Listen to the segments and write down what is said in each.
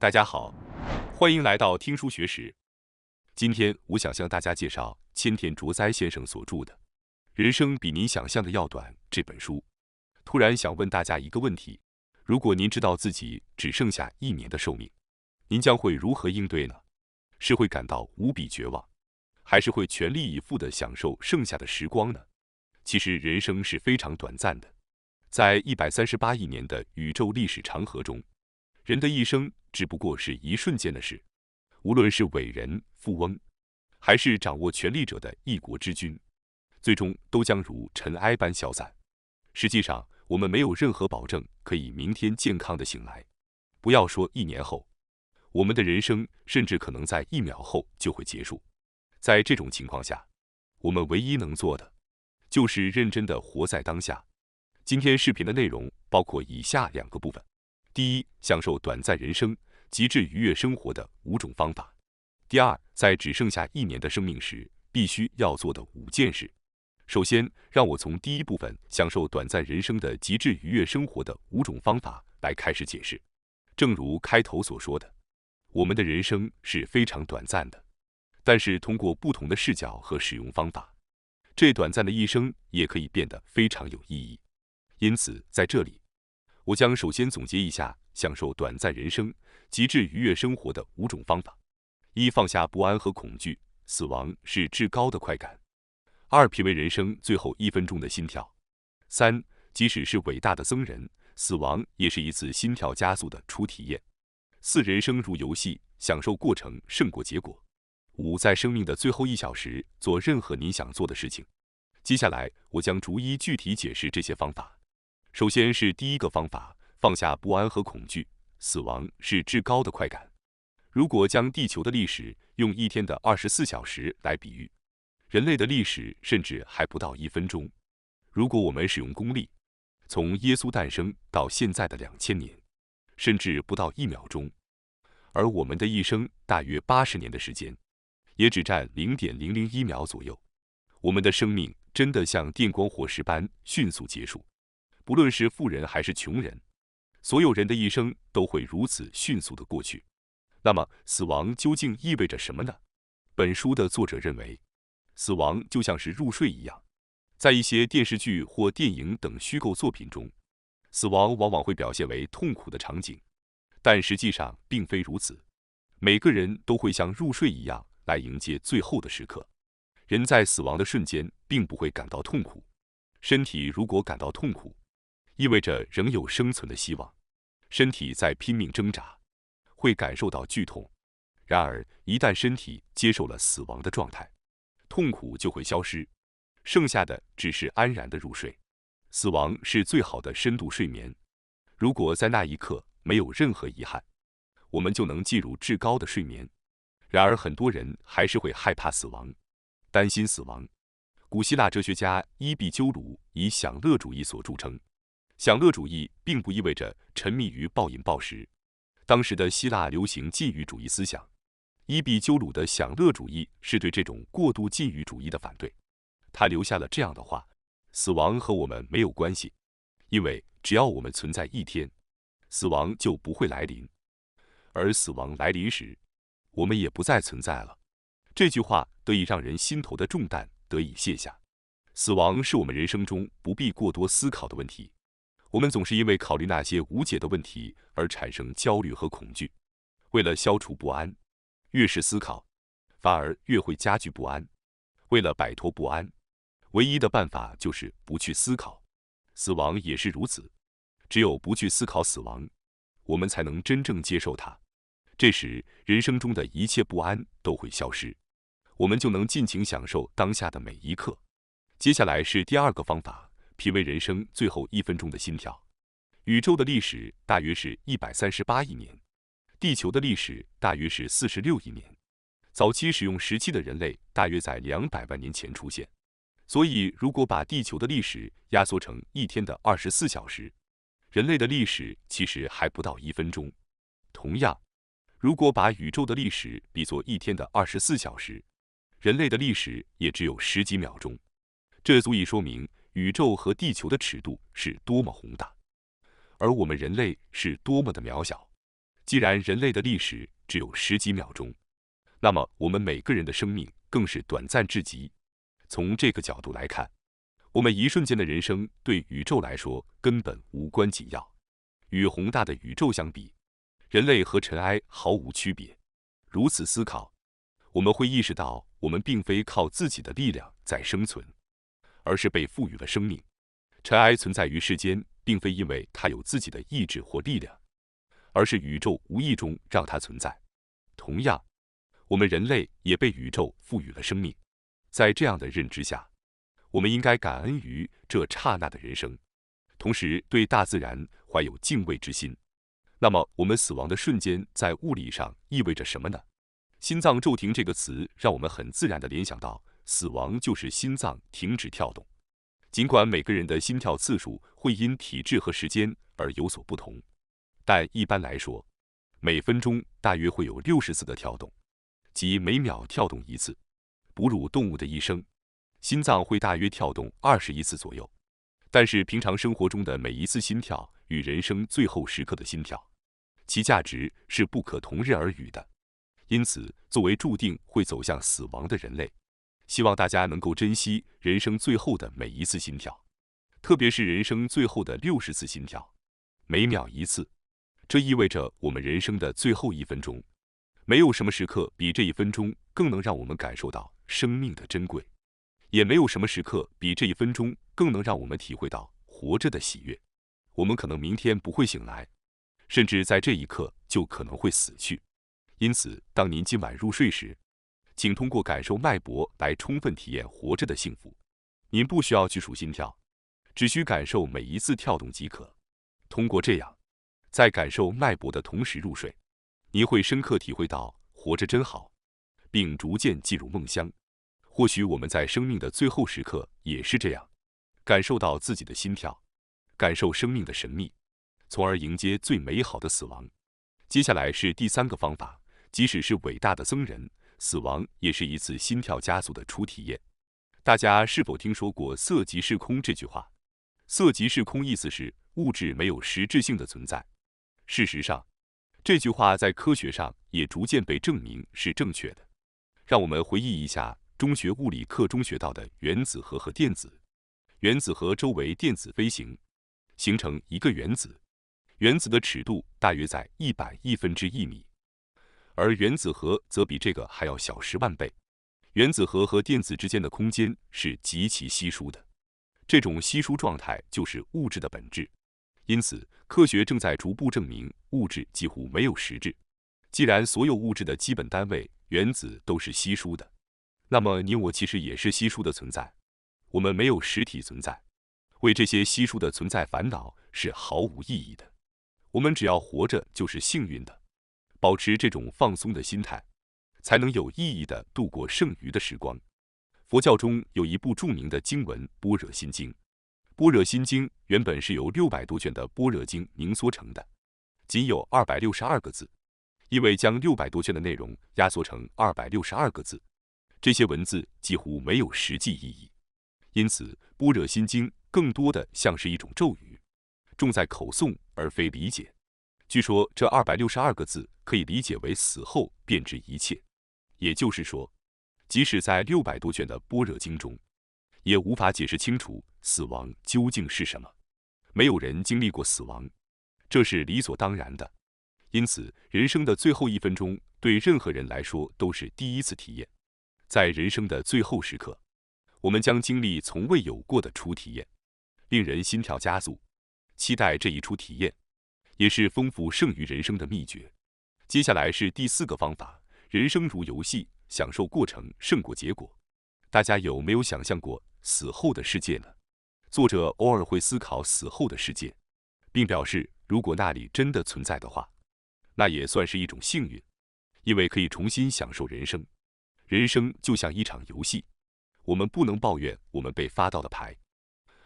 大家好，欢迎来到听书学史。今天我想向大家介绍千田卓哉先生所著的《人生比您想象的要短》这本书。突然想问大家一个问题：如果您知道自己只剩下1年的寿命，您将会如何应对呢？是会感到无比绝望，还是会全力以赴地享受剩下的时光呢？其实人生是非常短暂的，在138亿年的宇宙历史长河中，人的一生只不过是一瞬间的事。无论是伟人、富翁，还是掌握权力者的一国之君，最终都将如尘埃般消散。实际上，我们没有任何保证可以明天健康的醒来。不要说1年后，我们的人生甚至可能在1秒后就会结束。在这种情况下，我们唯一能做的，就是认真的活在当下。今天视频的内容包括以下2个部分：第一，享受短暂人生，极致愉悦生活的5种方法；第二，在只剩下1年的生命时，必须要做的5件事。首先，让我从第一部分享受短暂人生的极致愉悦生活的5种方法来开始解释。正如开头所说的，我们的人生是非常短暂的，但是通过不同的视角和使用方法，这短暂的一生也可以变得非常有意义。因此，在这里，我将首先总结一下享受短暂人生、极致愉悦生活的5种方法：一、放下不安和恐惧，死亡是至高的快感；二、品味人生最后1分钟的心跳；三、即使是伟大的僧人，死亡也是一次心跳加速的初体验；四、人生如游戏，享受过程胜过结果；五、在生命的最后1小时做任何您想做的事情。接下来，我将逐一具体解释这些方法。首先是第一个方法，放下不安和恐惧，死亡是至高的快感。如果将地球的历史用1天的24小时来比喻，人类的历史甚至还不到1分钟。如果我们使用公历，从耶稣诞生到现在的2000年，甚至不到1秒钟。而我们的一生大约80年的时间，也只占0.001秒左右。我们的生命真的像电光火石般迅速结束。不论是富人还是穷人，所有人的一生都会如此迅速地过去。那么，死亡究竟意味着什么呢？本书的作者认为，死亡就像是入睡一样。在一些电视剧或电影等虚构作品中，死亡往往会表现为痛苦的场景，但实际上并非如此。每个人都会像入睡一样来迎接最后的时刻。人在死亡的瞬间并不会感到痛苦，身体如果感到痛苦，意味着仍有生存的希望，身体在拼命挣扎，会感受到剧痛。然而，一旦身体接受了死亡的状态，痛苦就会消失，剩下的只是安然的入睡。死亡是最好的深度睡眠。如果在那一刻没有任何遗憾，我们就能进入至高的睡眠。然而，很多人还是会害怕死亡，担心死亡。古希腊哲学家伊壁鸠鲁以享乐主义所著称。享乐主义并不意味着沉迷于暴饮暴食，当时的希腊流行禁欲主义思想。伊壁鸠鲁的享乐主义是对这种过度禁欲主义的反对。他留下了这样的话：死亡和我们没有关系，因为只要我们存在1天，死亡就不会来临。而死亡来临时，我们也不再存在了。这句话得以让人心头的重担得以卸下。死亡是我们人生中不必过多思考的问题。我们总是因为考虑那些无解的问题而产生焦虑和恐惧。为了消除不安，越是思考，反而越会加剧不安。为了摆脱不安，唯一的办法就是不去思考。死亡也是如此，只有不去思考死亡，我们才能真正接受它。这时，人生中的一切不安都会消失，我们就能尽情享受当下的每一刻。接下来是第2个方法，品味人生最后1分钟的心跳。宇宙的历史大约是138亿年，地球的历史大约是46亿年。早期使用石器的人类大约在200万年前出现。所以，如果把地球的历史压缩成1天的24小时，人类的历史其实还不到1分钟。同样，如果把宇宙的历史比作1天的24小时，人类的历史也只有10几秒钟。这足以说明宇宙和地球的尺度是多么宏大，而我们人类是多么的渺小。既然人类的历史只有十几秒钟，那么我们每个人的生命更是短暂至极。从这个角度来看，我们一瞬间的人生对宇宙来说根本无关紧要。与宏大的宇宙相比，人类和尘埃毫无区别。如此思考，我们会意识到，我们并非靠自己的力量在生存，而是被赋予了生命。尘埃存在于世间，并非因为它有自己的意志或力量，而是宇宙无意中让它存在。同样，我们人类也被宇宙赋予了生命。在这样的认知下，我们应该感恩于这刹那的人生，同时对大自然怀有敬畏之心。那么，我们死亡的瞬间在物理上意味着什么呢？心脏骤停这个词让我们很自然地联想到，死亡就是心脏停止跳动。尽管每个人的心跳次数会因体质和时间而有所不同，但一般来说，每分钟大约会有60次的跳动，即每秒跳动一次。哺乳动物的一生，心脏会大约跳动21次左右。但是平常生活中的每一次心跳与人生最后时刻的心跳，其价值是不可同日而语的。因此，作为注定会走向死亡的人类，希望大家能够珍惜人生最后的每一次心跳，特别是人生最后的60次心跳，每秒一次。这意味着我们人生的最后1分钟，没有什么时刻比这1分钟更能让我们感受到生命的珍贵，也没有什么时刻比这1分钟更能让我们体会到活着的喜悦。我们可能明天不会醒来，甚至在这一刻就可能会死去。因此，当您今晚入睡时，请通过感受脉搏来充分体验活着的幸福。您不需要去数心跳，只需感受每一次跳动即可。通过这样，在感受脉搏的同时入睡，您会深刻体会到活着真好，并逐渐进入梦乡。或许我们在生命的最后时刻也是这样，感受到自己的心跳，感受生命的神秘，从而迎接最美好的死亡。接下来是第3个方法，即使是伟大的僧人，死亡也是一次心跳加速的初体验。大家是否听说过色即是空这句话？色即是空意思是物质没有实质性的存在。事实上，这句话在科学上也逐渐被证明是正确的。让我们回忆一下中学物理课中学到的原子核和电子。原子核周围电子飞行，形成一个原子。原子的尺度大约在100亿分之1米，而原子核则比这个还要小10万倍。原子核和电子之间的空间是极其稀疏的，这种稀疏状态就是物质的本质。因此，科学正在逐步证明物质几乎没有实质。既然所有物质的基本单位原子都是稀疏的，那么你我其实也是稀疏的存在。我们没有实体存在，为这些稀疏的存在烦恼是毫无意义的。我们只要活着就是幸运的。保持这种放松的心态，才能有意义地度过剩余的时光。佛教中有一部著名的经文《般若心经》。《般若心经》原本是由600多卷的《般若经》凝缩成的，仅有262个字。因为将600多卷的内容压缩成262个字，这些文字几乎没有实际意义。因此，《般若心经》更多的像是一种咒语，重在口诵而非理解。据说这262个字可以理解为死后便知一切，也就是说，即使在600多卷的般若经中，也无法解释清楚死亡究竟是什么。没有人经历过死亡，这是理所当然的。因此，人生的最后1分钟对任何人来说都是第一次体验。在人生的最后时刻，我们将经历从未有过的初体验，令人心跳加速。期待这一初体验，也是丰富剩余人生的秘诀。接下来是第4个方法，人生如游戏，享受过程胜过结果。大家有没有想象过死后的世界呢？作者偶尔会思考死后的世界，并表示如果那里真的存在的话，那也算是一种幸运，因为可以重新享受人生。人生就像一场游戏，我们不能抱怨我们被发到的牌，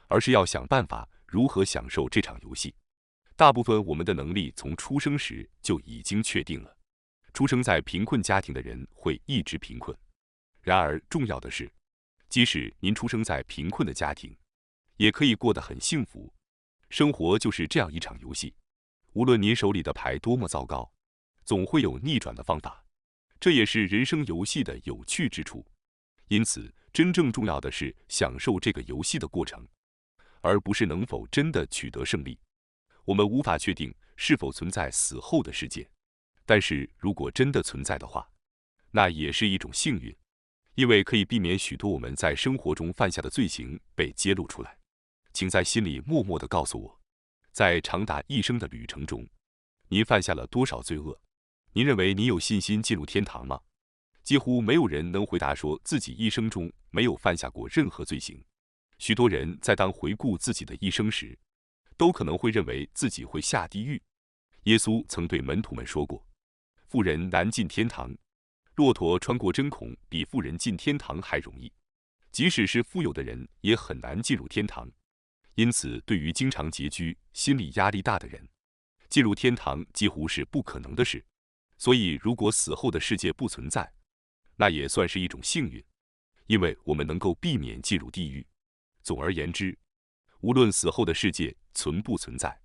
而是要想办法如何享受这场游戏。大部分我们的能力从出生时就已经确定了。出生在贫困家庭的人会一直贫困。然而重要的是，即使您出生在贫困的家庭，也可以过得很幸福。生活就是这样一场游戏，无论您手里的牌多么糟糕，总会有逆转的方法，这也是人生游戏的有趣之处。因此，真正重要的是享受这个游戏的过程，而不是能否真的取得胜利。我们无法确定是否存在死后的世界，但是如果真的存在的话，那也是一种幸运，因为可以避免许多我们在生活中犯下的罪行被揭露出来。请在心里默默地告诉我，在长达一生的旅程中，您犯下了多少罪恶？您认为你有信心进入天堂吗？几乎没有人能回答说自己一生中没有犯下过任何罪行。许多人在当回顾自己的一生时，都可能会认为自己会下地狱。耶稣曾对门徒们说过：“富人难进天堂，骆驼穿过针孔比富人进天堂还容易。即使是富有的人，也很难进入天堂。”因此，对于经常拮据、心理压力大的人，进入天堂几乎是不可能的事。所以，如果死后的世界不存在，那也算是一种幸运，因为我们能够避免进入地狱。总而言之，无论死后的世界存不存在，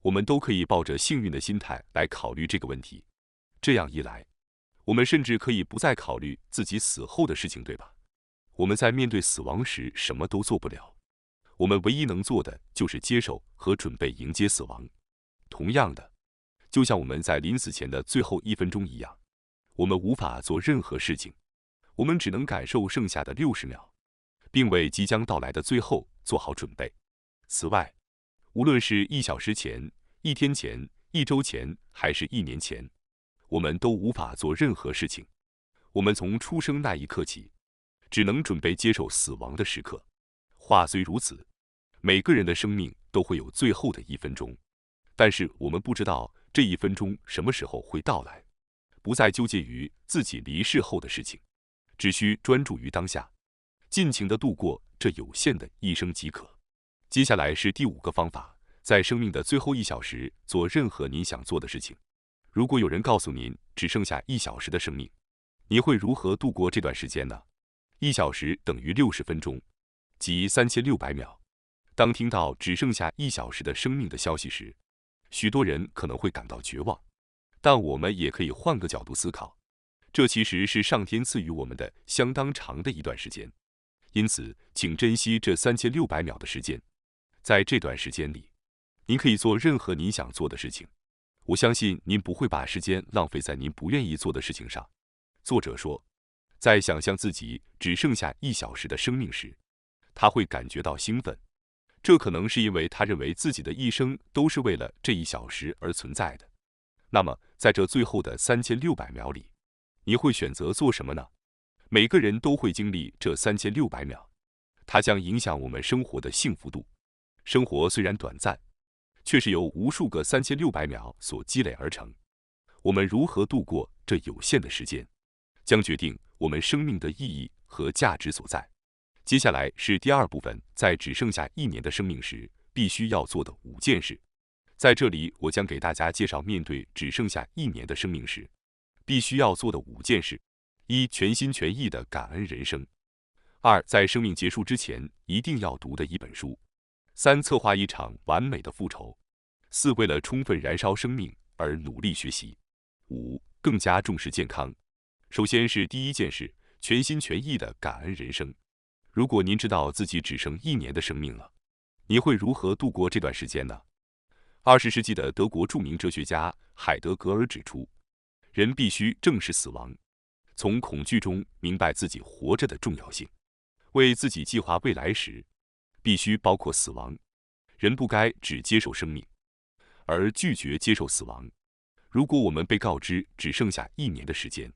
我们都可以抱着幸运的心态来考虑这个问题。这样一来，我们甚至可以不再考虑自己死后的事情，对吧？我们在面对死亡时什么都做不了，我们唯一能做的就是接受和准备迎接死亡。同样的，就像我们在临死前的最后1分钟一样，我们无法做任何事情，我们只能感受剩下的60秒，并为即将到来的最后做好准备。此外，无论是1小时前、1天前、1周前，还是1年前，我们都无法做任何事情。我们从出生那一刻起，只能准备接受死亡的时刻。话虽如此，每个人的生命都会有最后的1分钟，但是我们不知道这1分钟什么时候会到来。不再纠结于自己离世后的事情，只需专注于当下，尽情地度过这有限的一生即可。接下来是第5个方法，在生命的最后1小时做任何您想做的事情。如果有人告诉您只剩下1小时的生命，你会如何度过这段时间呢？1小时等于60分钟，即3600秒。当听到只剩下1小时的生命的消息时，许多人可能会感到绝望。但我们也可以换个角度思考，这其实是上天赐予我们的相当长的一段时间。因此，请珍惜这3600秒的时间。在这段时间里，您可以做任何您想做的事情。我相信您不会把时间浪费在您不愿意做的事情上。作者说，在想象自己只剩下1小时的生命时，他会感觉到兴奋。这可能是因为他认为自己的一生都是为了这1小时而存在的。那么，在这最后的3600秒里，你会选择做什么呢？每个人都会经历这3600秒，它将影响我们生活的幸福度。生活虽然短暂，却是由无数个3600秒所积累而成。我们如何度过这有限的时间，将决定我们生命的意义和价值所在。接下来是第2部分，在只剩下1年的生命时，必须要做的5件事。在这里，我将给大家介绍面对只剩下1年的生命时，必须要做的5件事：1. 全心全意的感恩人生；2. 在生命结束之前一定要读的一本书；3. 策划一场完美的复仇；4. 为了充分燃烧生命而努力学习；5. 更加重视健康。首先是第1件事，全心全意的感恩人生。如果您知道自己只剩1年的生命了，你会如何度过这段时间呢？20世纪的德国著名哲学家海德格尔指出，人必须正视死亡，从恐惧中明白自己活着的重要性。为自己计划未来时，必须包括死亡。人不该只接受生命，而拒绝接受死亡。如果我们被告知只剩下1年的时间，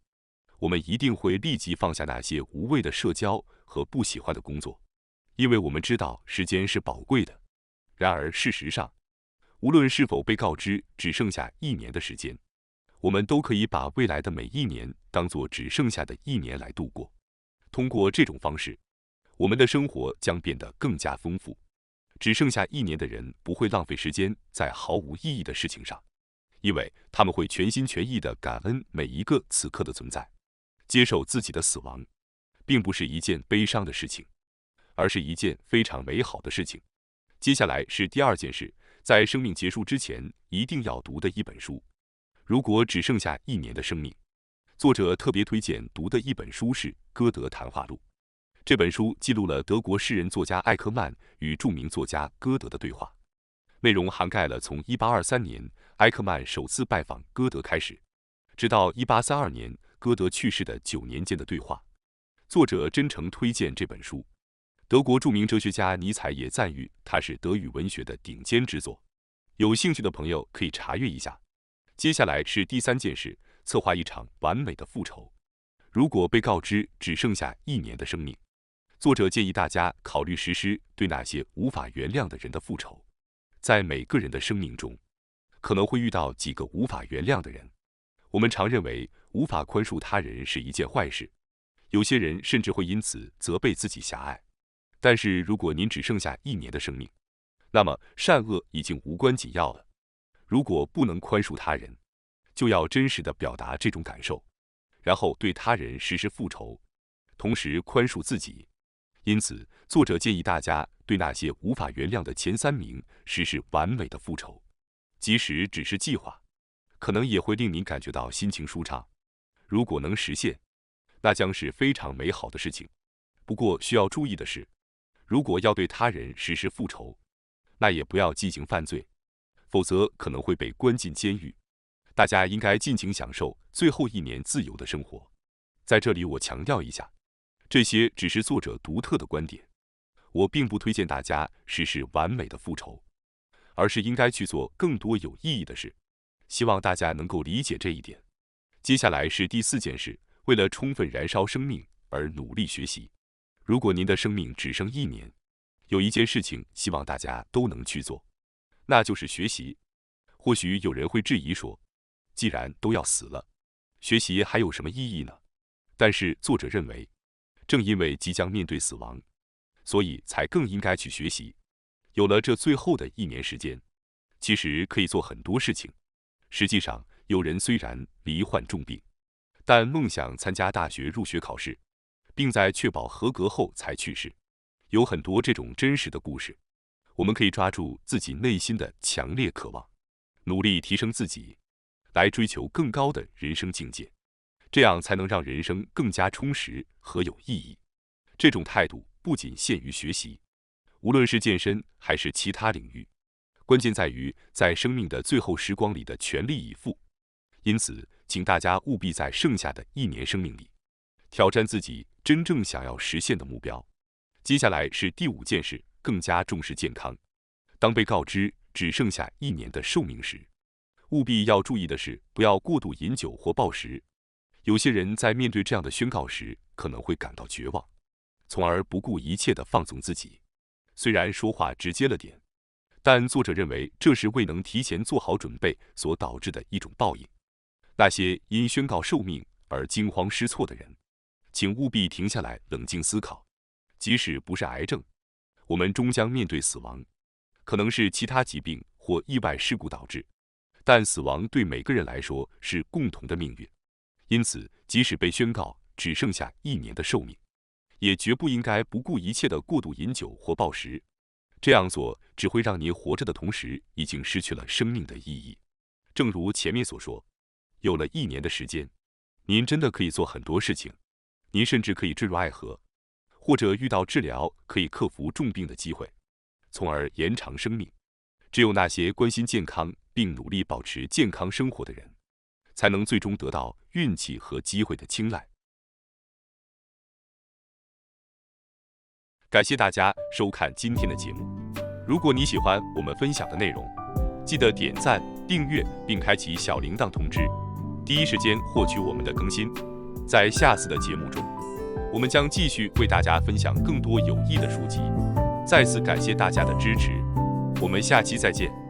我们一定会立即放下那些无谓的社交和不喜欢的工作，因为我们知道时间是宝贵的。然而事实上，无论是否被告知只剩下1年的时间，我们都可以把未来的每1年当作只剩下的1年来度过。通过这种方式，我们的生活将变得更加丰富。只剩下1年的人不会浪费时间在毫无意义的事情上，因为他们会全心全意地感恩每一个此刻的存在。接受自己的死亡，并不是一件悲伤的事情，而是一件非常美好的事情。接下来是第2件事，在生命结束之前一定要读的一本书。如果只剩下1年的生命，作者特别推荐读的一本书是《歌德谈话录》。这本书记录了德国诗人作家艾克曼与著名作家歌德的对话，内容涵盖了从1823年艾克曼首次拜访歌德开始，直到1832年歌德去世的9年间的对话。作者真诚推荐这本书。德国著名哲学家尼采也赞誉它是德语文学的顶尖之作。有兴趣的朋友可以查阅一下。接下来是第3件事，策划一场完美的复仇。如果被告知只剩下1年的生命，作者建议大家考虑实施对那些无法原谅的人的复仇。在每个人的生命中，可能会遇到几个无法原谅的人。我们常认为无法宽恕他人是一件坏事，有些人甚至会因此责备自己狭隘。但是如果您只剩下1年的生命，那么善恶已经无关紧要了。如果不能宽恕他人，就要真实地表达这种感受，然后对他人实施复仇，同时宽恕自己。因此，作者建议大家对那些无法原谅的前3名实施完美的复仇，即使只是计划，可能也会令您感觉到心情舒畅。如果能实现，那将是非常美好的事情。不过需要注意的是，如果要对他人实施复仇，那也不要激情犯罪，否则可能会被关进监狱。大家应该尽情享受最后1年自由的生活。在这里我强调一下，这些只是作者独特的观点，我并不推荐大家实施完美的复仇，而是应该去做更多有意义的事。希望大家能够理解这一点。接下来是第4件事，为了充分燃烧生命而努力学习。如果您的生命只剩1年，有一件事情希望大家都能去做，那就是学习。或许有人会质疑说，既然都要死了，学习还有什么意义呢？但是作者认为，正因为即将面对死亡，所以才更应该去学习。有了这最后的1年时间，其实可以做很多事情。实际上，有人虽然罹患重病，但梦想参加大学入学考试，并在确保合格后才去世。有很多这种真实的故事，我们可以抓住自己内心的强烈渴望，努力提升自己，来追求更高的人生境界，这样才能让人生更加充实和有意义。这种态度不仅限于学习，无论是健身还是其他领域，关键在于在生命的最后时光里的全力以赴。因此，请大家务必在剩下的1年生命里，挑战自己真正想要实现的目标。接下来是第5件事，更加重视健康。当被告知只剩下1年的寿命时，务必要注意的是，不要过度饮酒或暴食。有些人在面对这样的宣告时，可能会感到绝望，从而不顾一切地放纵自己。虽然说话直接了点，但作者认为这是未能提前做好准备所导致的一种报应。那些因宣告寿命而惊慌失措的人，请务必停下来冷静思考。即使不是癌症，我们终将面对死亡，可能是其他疾病或意外事故导致，但死亡对每个人来说是共同的命运。因此，即使被宣告只剩下1年的寿命，也绝不应该不顾一切的过度饮酒或暴食。这样做只会让您活着的同时已经失去了生命的意义。正如前面所说，有了1年的时间，您真的可以做很多事情。您甚至可以坠入爱河，或者遇到治疗可以克服重病的机会，从而延长生命。只有那些关心健康并努力保持健康生活的人，才能最终得到运气和机会的青睐。感谢大家收看今天的节目。如果你喜欢我们分享的内容，记得点赞、订阅并开启小铃铛通知，第一时间获取我们的更新。在下次的节目中，我们将继续为大家分享更多有益的书籍。再次感谢大家的支持，我们下期再见。